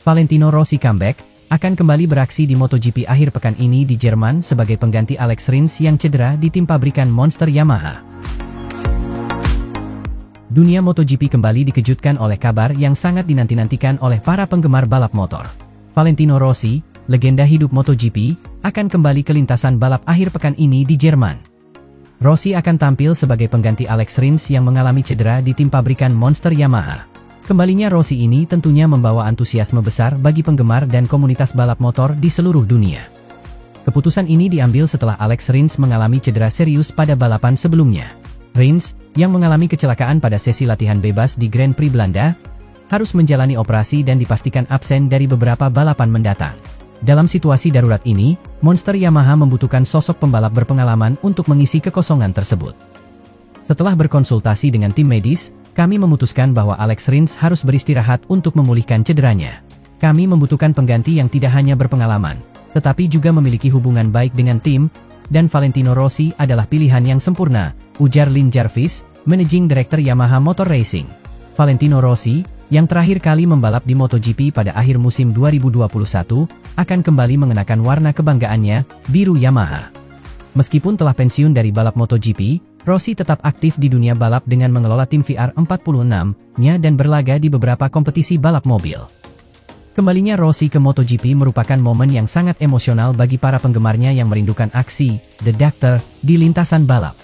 Valentino Rossi comeback, akan kembali beraksi di MotoGP akhir pekan ini di Jerman sebagai pengganti Alex Rins yang cedera di tim pabrikan Monster Yamaha. Dunia MotoGP kembali dikejutkan oleh kabar yang sangat dinanti-nantikan oleh para penggemar balap motor. Valentino Rossi, legenda hidup MotoGP, akan kembali ke lintasan balap akhir pekan ini di Jerman. Rossi akan tampil sebagai pengganti Alex Rins yang mengalami cedera di tim pabrikan Monster Yamaha. Kembalinya Rossi ini tentunya membawa antusiasme besar bagi penggemar dan komunitas balap motor di seluruh dunia. Keputusan ini diambil setelah Alex Rins mengalami cedera serius pada balapan sebelumnya. Rins, yang mengalami kecelakaan pada sesi latihan bebas di Grand Prix Belanda, harus menjalani operasi dan dipastikan absen dari beberapa balapan mendatang. Dalam situasi darurat ini, Monster Yamaha membutuhkan sosok pembalap berpengalaman untuk mengisi kekosongan tersebut. Setelah berkonsultasi dengan tim medis, kami memutuskan bahwa Alex Rins harus beristirahat untuk memulihkan cederanya. Kami membutuhkan pengganti yang tidak hanya berpengalaman, tetapi juga memiliki hubungan baik dengan tim, dan Valentino Rossi adalah pilihan yang sempurna, ujar Lin Jarvis, Managing Director Yamaha Motor Racing. Valentino Rossi, yang terakhir kali membalap di MotoGP pada akhir musim 2021, akan kembali mengenakan warna kebanggaannya, biru Yamaha. Meskipun telah pensiun dari balap MotoGP, Rossi tetap aktif di dunia balap dengan mengelola tim VR46-nya dan berlaga di beberapa kompetisi balap mobil. Kembalinya Rossi ke MotoGP merupakan momen yang sangat emosional bagi para penggemarnya yang merindukan aksi The Doctor di lintasan balap.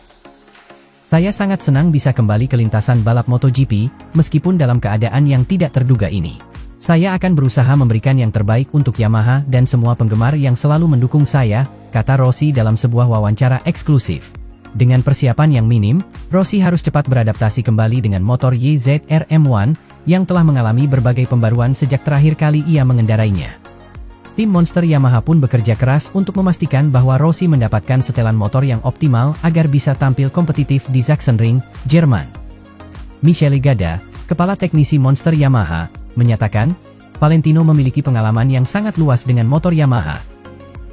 Saya sangat senang bisa kembali ke lintasan balap MotoGP, meskipun dalam keadaan yang tidak terduga ini. Saya akan berusaha memberikan yang terbaik untuk Yamaha dan semua penggemar yang selalu mendukung saya, kata Rossi dalam sebuah wawancara eksklusif. Dengan persiapan yang minim, Rossi harus cepat beradaptasi kembali dengan motor YZR-M1, yang telah mengalami berbagai pembaruan sejak terakhir kali ia mengendarainya. Tim Monster Yamaha pun bekerja keras untuk memastikan bahwa Rossi mendapatkan setelan motor yang optimal agar bisa tampil kompetitif di Sachsenring, Jerman. Michele Gada, kepala teknisi Monster Yamaha, menyatakan, Valentino memiliki pengalaman yang sangat luas dengan motor Yamaha.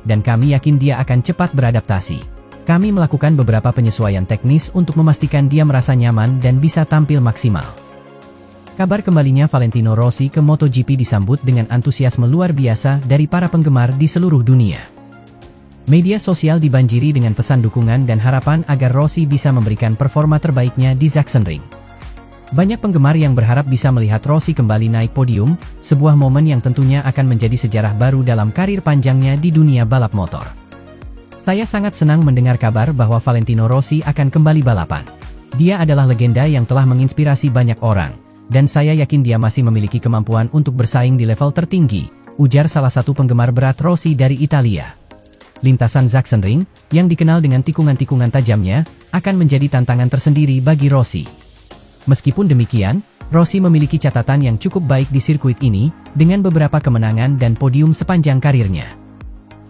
Dan kami yakin dia akan cepat beradaptasi. Kami melakukan beberapa penyesuaian teknis untuk memastikan dia merasa nyaman dan bisa tampil maksimal. Kabar kembalinya Valentino Rossi ke MotoGP disambut dengan antusiasme luar biasa dari para penggemar di seluruh dunia. Media sosial dibanjiri dengan pesan dukungan dan harapan agar Rossi bisa memberikan performa terbaiknya di Sachsenring. Banyak penggemar yang berharap bisa melihat Rossi kembali naik podium, sebuah momen yang tentunya akan menjadi sejarah baru dalam karir panjangnya di dunia balap motor. Saya sangat senang mendengar kabar bahwa Valentino Rossi akan kembali balapan. Dia adalah legenda yang telah menginspirasi banyak orang, dan saya yakin dia masih memiliki kemampuan untuk bersaing di level tertinggi, ujar salah satu penggemar berat Rossi dari Italia. Lintasan Sachsenring, yang dikenal dengan tikungan-tikungan tajamnya, akan menjadi tantangan tersendiri bagi Rossi. Meskipun demikian, Rossi memiliki catatan yang cukup baik di sirkuit ini, dengan beberapa kemenangan dan podium sepanjang karirnya.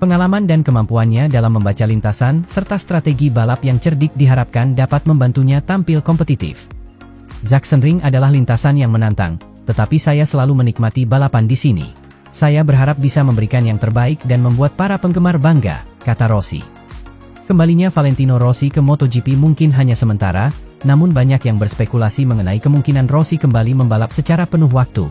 Pengalaman dan kemampuannya dalam membaca lintasan serta strategi balap yang cerdik diharapkan dapat membantunya tampil kompetitif. Sachsenring adalah lintasan yang menantang, tetapi saya selalu menikmati balapan di sini. Saya berharap bisa memberikan yang terbaik dan membuat para penggemar bangga, kata Rossi. Kembalinya Valentino Rossi ke MotoGP mungkin hanya sementara, namun banyak yang berspekulasi mengenai kemungkinan Rossi kembali membalap secara penuh waktu.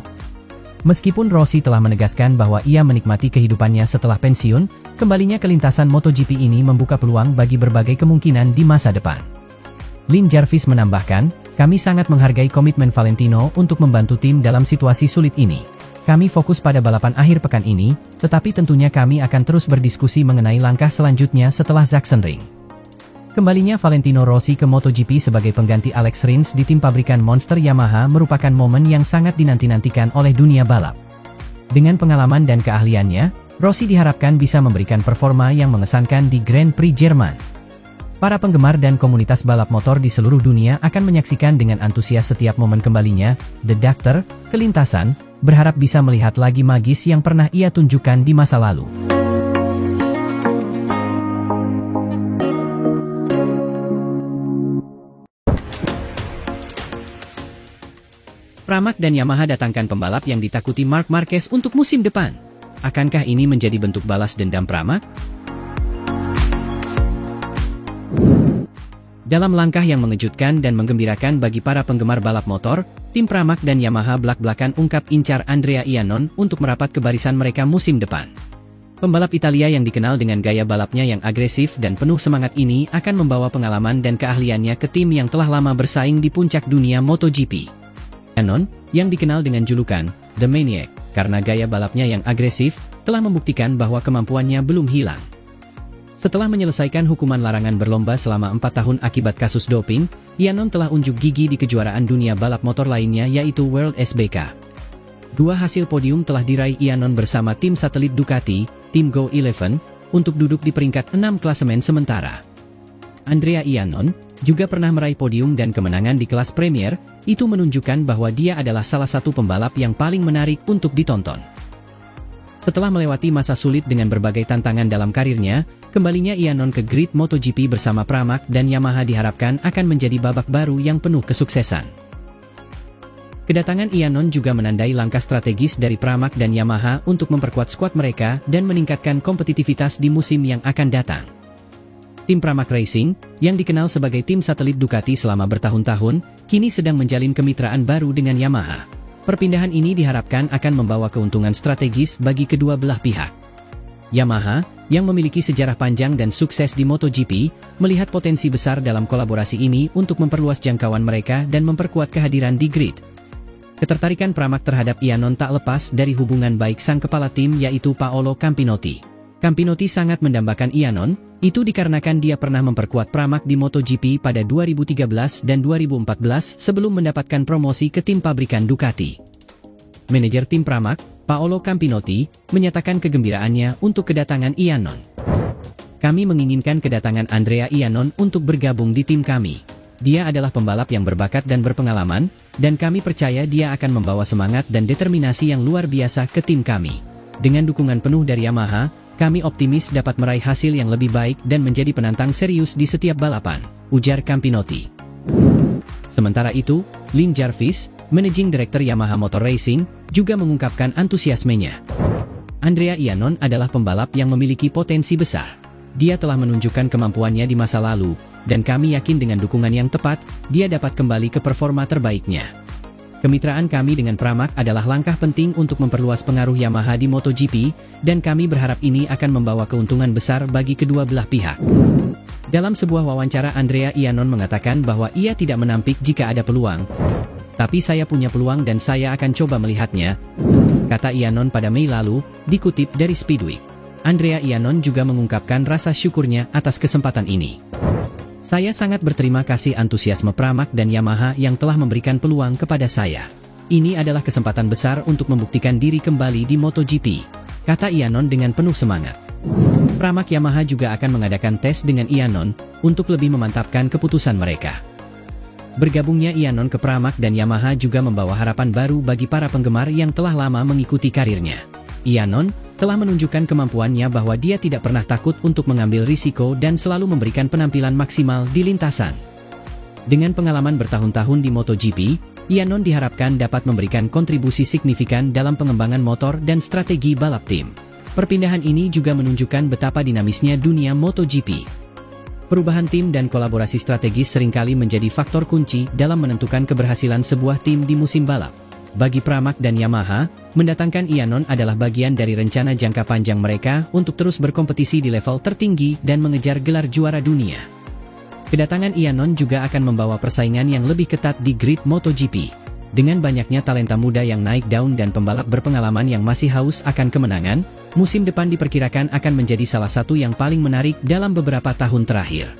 Meskipun Rossi telah menegaskan bahwa ia menikmati kehidupannya setelah pensiun, kembalinya ke lintasan MotoGP ini membuka peluang bagi berbagai kemungkinan di masa depan. Lin Jarvis menambahkan, kami sangat menghargai komitmen Valentino untuk membantu tim dalam situasi sulit ini. Kami fokus pada balapan akhir pekan ini, tetapi tentunya kami akan terus berdiskusi mengenai langkah selanjutnya setelah Sachsenring. Kembalinya Valentino Rossi ke MotoGP sebagai pengganti Alex Rins di tim pabrikan Monster Yamaha merupakan momen yang sangat dinanti-nantikan oleh dunia balap. Dengan pengalaman dan keahliannya, Rossi diharapkan bisa memberikan performa yang mengesankan di Grand Prix Jerman. Para penggemar dan komunitas balap motor di seluruh dunia akan menyaksikan dengan antusias setiap momen kembalinya, The Doctor, ke lintasan, berharap bisa melihat lagi magis yang pernah ia tunjukkan di masa lalu. Pramac dan Yamaha datangkan pembalap yang ditakuti Marc Marquez untuk musim depan. Akankah ini menjadi bentuk balas dendam Pramac? Dalam langkah yang mengejutkan dan menggembirakan bagi para penggemar balap motor, tim Pramac dan Yamaha belak-belakan ungkap incar Andrea Iannon untuk merapat ke barisan mereka musim depan. Pembalap Italia yang dikenal dengan gaya balapnya yang agresif dan penuh semangat ini akan membawa pengalaman dan keahliannya ke tim yang telah lama bersaing di puncak dunia MotoGP. Iannon, yang dikenal dengan julukan The Maniac karena gaya balapnya yang agresif, telah membuktikan bahwa kemampuannya belum hilang. Setelah menyelesaikan hukuman larangan berlomba selama 4 tahun akibat kasus doping, Iannon telah unjuk gigi di kejuaraan dunia balap motor lainnya yaitu World SBK. 2 hasil podium telah diraih Iannon bersama tim satelit Ducati, tim Go11, untuk duduk di peringkat 6 klasemen sementara. Andrea Iannon juga pernah meraih podium dan kemenangan di kelas Premier, itu menunjukkan bahwa dia adalah salah satu pembalap yang paling menarik untuk ditonton. Setelah melewati masa sulit dengan berbagai tantangan dalam karirnya, kembalinya Iannon ke grid MotoGP bersama Pramac dan Yamaha diharapkan akan menjadi babak baru yang penuh kesuksesan. Kedatangan Iannon juga menandai langkah strategis dari Pramac dan Yamaha untuk memperkuat skuad mereka dan meningkatkan kompetitivitas di musim yang akan datang. Tim Pramac Racing, yang dikenal sebagai tim satelit Ducati selama bertahun-tahun, kini sedang menjalin kemitraan baru dengan Yamaha. Perpindahan ini diharapkan akan membawa keuntungan strategis bagi kedua belah pihak. Yamaha, yang memiliki sejarah panjang dan sukses di MotoGP, melihat potensi besar dalam kolaborasi ini untuk memperluas jangkauan mereka dan memperkuat kehadiran di grid. Ketertarikan Pramac terhadap Iannon tak lepas dari hubungan baik sang kepala tim yaitu Paolo Campinotti. Campinotti sangat mendambakan Iannon, itu dikarenakan dia pernah memperkuat Pramac di MotoGP pada 2013 dan 2014 sebelum mendapatkan promosi ke tim pabrikan Ducati. Manajer tim Pramac, Paolo Campinotti, menyatakan kegembiraannya untuk kedatangan Iannon. Kami menginginkan kedatangan Andrea Iannon untuk bergabung di tim kami. Dia adalah pembalap yang berbakat dan berpengalaman, dan kami percaya dia akan membawa semangat dan determinasi yang luar biasa ke tim kami. Dengan dukungan penuh dari Yamaha, kami optimis dapat meraih hasil yang lebih baik dan menjadi penantang serius di setiap balapan, ujar Campinotti. Sementara itu, Lin Jarvis, Managing Director Yamaha Motor Racing, juga mengungkapkan antusiasmenya. Andrea Iannon adalah pembalap yang memiliki potensi besar. Dia telah menunjukkan kemampuannya di masa lalu, dan kami yakin dengan dukungan yang tepat, dia dapat kembali ke performa terbaiknya. Kemitraan kami dengan Pramac adalah langkah penting untuk memperluas pengaruh Yamaha di MotoGP, dan kami berharap ini akan membawa keuntungan besar bagi kedua belah pihak. Dalam sebuah wawancara Andrea Iannon mengatakan bahwa ia tidak menampik jika ada peluang. Tapi saya punya peluang dan saya akan coba melihatnya, kata Iannon pada Mei lalu, dikutip dari Speedweek. Andrea Iannon juga mengungkapkan rasa syukurnya atas kesempatan ini. Saya sangat berterima kasih antusiasme Pramac dan Yamaha yang telah memberikan peluang kepada saya. Ini adalah kesempatan besar untuk membuktikan diri kembali di MotoGP, kata Iannon dengan penuh semangat. Pramac Yamaha juga akan mengadakan tes dengan Iannon untuk lebih memantapkan keputusan mereka. Bergabungnya Iannon ke Pramac dan Yamaha juga membawa harapan baru bagi para penggemar yang telah lama mengikuti karirnya. Iannon telah menunjukkan kemampuannya bahwa dia tidak pernah takut untuk mengambil risiko dan selalu memberikan penampilan maksimal di lintasan. Dengan pengalaman bertahun-tahun di MotoGP, Iannon diharapkan dapat memberikan kontribusi signifikan dalam pengembangan motor dan strategi balap tim. Perpindahan ini juga menunjukkan betapa dinamisnya dunia MotoGP. Perubahan tim dan kolaborasi strategis seringkali menjadi faktor kunci dalam menentukan keberhasilan sebuah tim di musim balap. Bagi Pramac dan Yamaha, mendatangkan Iannon adalah bagian dari rencana jangka panjang mereka untuk terus berkompetisi di level tertinggi dan mengejar gelar juara dunia. Kedatangan Iannon juga akan membawa persaingan yang lebih ketat di grid MotoGP. Dengan banyaknya talenta muda yang naik daun dan pembalap berpengalaman yang masih haus akan kemenangan, musim depan diperkirakan akan menjadi salah satu yang paling menarik dalam beberapa tahun terakhir.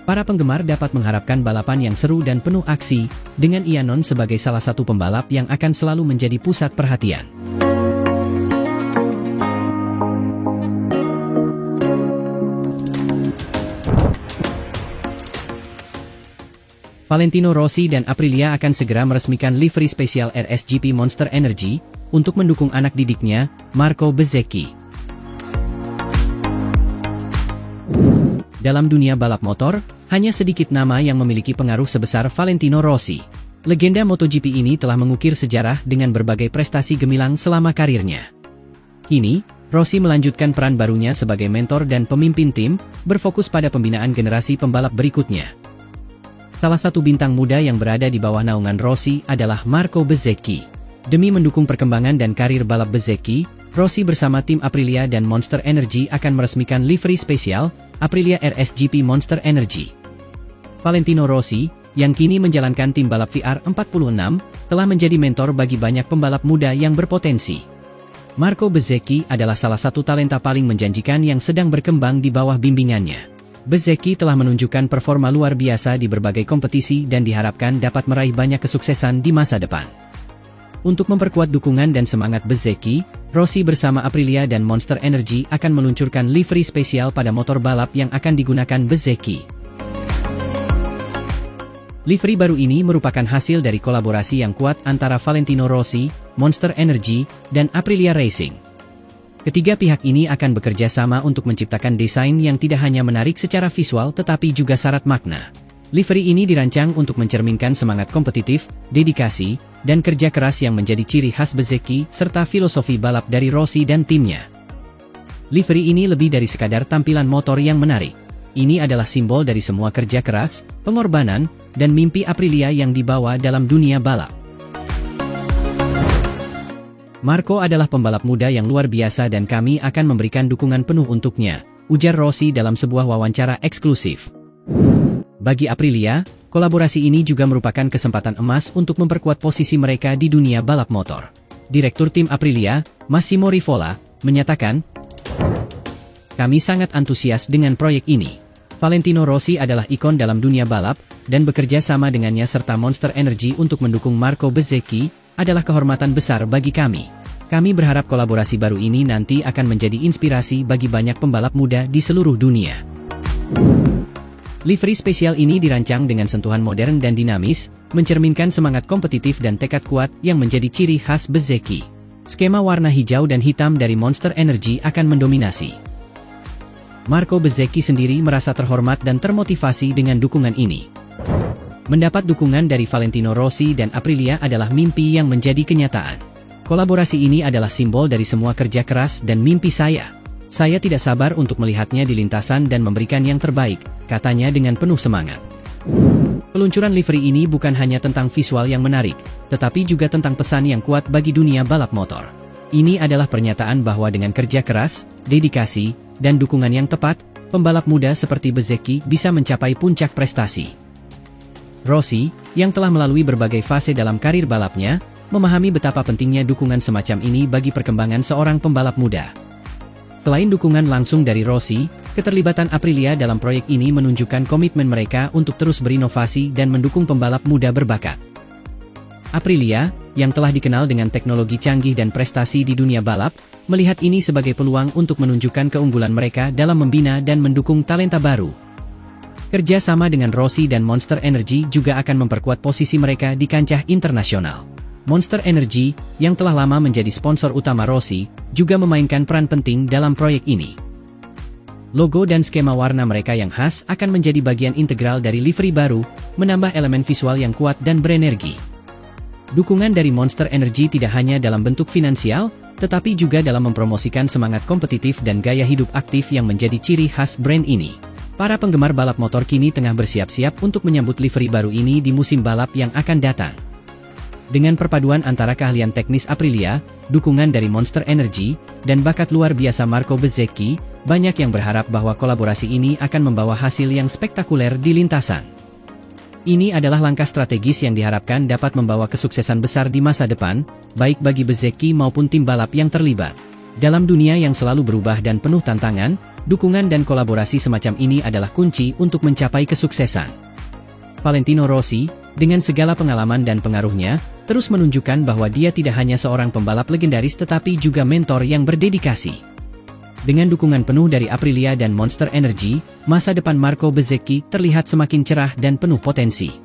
Para penggemar dapat mengharapkan balapan yang seru dan penuh aksi, dengan Iannon sebagai salah satu pembalap yang akan selalu menjadi pusat perhatian. Valentino Rossi dan Aprilia akan segera meresmikan livery spesial RSGP Monster Energy, untuk mendukung anak didiknya, Marco Bezzecchi. Dalam dunia balap motor, hanya sedikit nama yang memiliki pengaruh sebesar Valentino Rossi. Legenda MotoGP ini telah mengukir sejarah dengan berbagai prestasi gemilang selama karirnya. Kini, Rossi melanjutkan peran barunya sebagai mentor dan pemimpin tim, berfokus pada pembinaan generasi pembalap berikutnya. Salah satu bintang muda yang berada di bawah naungan Rossi adalah Marco Bezzecchi. Demi mendukung perkembangan dan karir balap Bezzecchi, Rossi bersama tim Aprilia dan Monster Energy akan meresmikan livery spesial Aprilia RSGP Monster Energy. Valentino Rossi, yang kini menjalankan tim balap VR46, telah menjadi mentor bagi banyak pembalap muda yang berpotensi. Marco Bezzecchi adalah salah satu talenta paling menjanjikan yang sedang berkembang di bawah bimbingannya. Bezzecchi telah menunjukkan performa luar biasa di berbagai kompetisi dan diharapkan dapat meraih banyak kesuksesan di masa depan. Untuk memperkuat dukungan dan semangat Bezzecchi, Rossi bersama Aprilia dan Monster Energy akan meluncurkan livery spesial pada motor balap yang akan digunakan Bezzecchi. Livery baru ini merupakan hasil dari kolaborasi yang kuat antara Valentino Rossi, Monster Energy, dan Aprilia Racing. Ketiga pihak ini akan bekerja sama untuk menciptakan desain yang tidak hanya menarik secara visual tetapi juga syarat makna. Livery ini dirancang untuk mencerminkan semangat kompetitif, dedikasi, dan kerja keras yang menjadi ciri khas Bezzecchi serta filosofi balap dari Rossi dan timnya. Livery ini lebih dari sekadar tampilan motor yang menarik. Ini adalah simbol dari semua kerja keras, pengorbanan, dan mimpi Aprilia yang dibawa dalam dunia balap. Marco adalah pembalap muda yang luar biasa dan kami akan memberikan dukungan penuh untuknya, ujar Rossi dalam sebuah wawancara eksklusif. Bagi Aprilia, kolaborasi ini juga merupakan kesempatan emas untuk memperkuat posisi mereka di dunia balap motor. Direktur tim Aprilia, Massimo Rivola, menyatakan, "Kami sangat antusias dengan proyek ini. Valentino Rossi adalah ikon dalam dunia balap, dan bekerja sama dengannya serta Monster Energy untuk mendukung Marco Bezzecchi adalah kehormatan besar bagi kami. Kami berharap kolaborasi baru ini nanti akan menjadi inspirasi bagi banyak pembalap muda di seluruh dunia." Livery spesial ini dirancang dengan sentuhan modern dan dinamis, mencerminkan semangat kompetitif dan tekad kuat yang menjadi ciri khas Bezzecchi. Skema warna hijau dan hitam dari Monster Energy akan mendominasi. Marco Bezzecchi sendiri merasa terhormat dan termotivasi dengan dukungan ini. Mendapat dukungan dari Valentino Rossi dan Aprilia adalah mimpi yang menjadi kenyataan. Kolaborasi ini adalah simbol dari semua kerja keras dan mimpi saya. Saya tidak sabar untuk melihatnya di lintasan dan memberikan yang terbaik, katanya dengan penuh semangat. Peluncuran livery ini bukan hanya tentang visual yang menarik, tetapi juga tentang pesan yang kuat bagi dunia balap motor. Ini adalah pernyataan bahwa dengan kerja keras, dedikasi, dan dukungan yang tepat, pembalap muda seperti Bezzecchi bisa mencapai puncak prestasi. Rossi, yang telah melalui berbagai fase dalam karir balapnya, memahami betapa pentingnya dukungan semacam ini bagi perkembangan seorang pembalap muda. Selain dukungan langsung dari Rossi, keterlibatan Aprilia dalam proyek ini menunjukkan komitmen mereka untuk terus berinovasi dan mendukung pembalap muda berbakat. Aprilia, yang telah dikenal dengan teknologi canggih dan prestasi di dunia balap, melihat ini sebagai peluang untuk menunjukkan keunggulan mereka dalam membina dan mendukung talenta baru. Kerja sama dengan Rossi dan Monster Energy juga akan memperkuat posisi mereka di kancah internasional. Monster Energy, yang telah lama menjadi sponsor utama Rossi, juga memainkan peran penting dalam proyek ini. Logo dan skema warna mereka yang khas akan menjadi bagian integral dari livery baru, menambah elemen visual yang kuat dan berenergi. Dukungan dari Monster Energy tidak hanya dalam bentuk finansial, tetapi juga dalam mempromosikan semangat kompetitif dan gaya hidup aktif yang menjadi ciri khas brand ini. Para penggemar balap motor kini tengah bersiap-siap untuk menyambut livery baru ini di musim balap yang akan datang. Dengan perpaduan antara keahlian teknis Aprilia, dukungan dari Monster Energy, dan bakat luar biasa Marco Bezzecchi, banyak yang berharap bahwa kolaborasi ini akan membawa hasil yang spektakuler di lintasan. Ini adalah langkah strategis yang diharapkan dapat membawa kesuksesan besar di masa depan, baik bagi Bezzecchi maupun tim balap yang terlibat. Dalam dunia yang selalu berubah dan penuh tantangan, dukungan dan kolaborasi semacam ini adalah kunci untuk mencapai kesuksesan. Valentino Rossi, dengan segala pengalaman dan pengaruhnya, terus menunjukkan bahwa dia tidak hanya seorang pembalap legendaris tetapi juga mentor yang berdedikasi. Dengan dukungan penuh dari Aprilia dan Monster Energy, masa depan Marco Bezzecchi terlihat semakin cerah dan penuh potensi.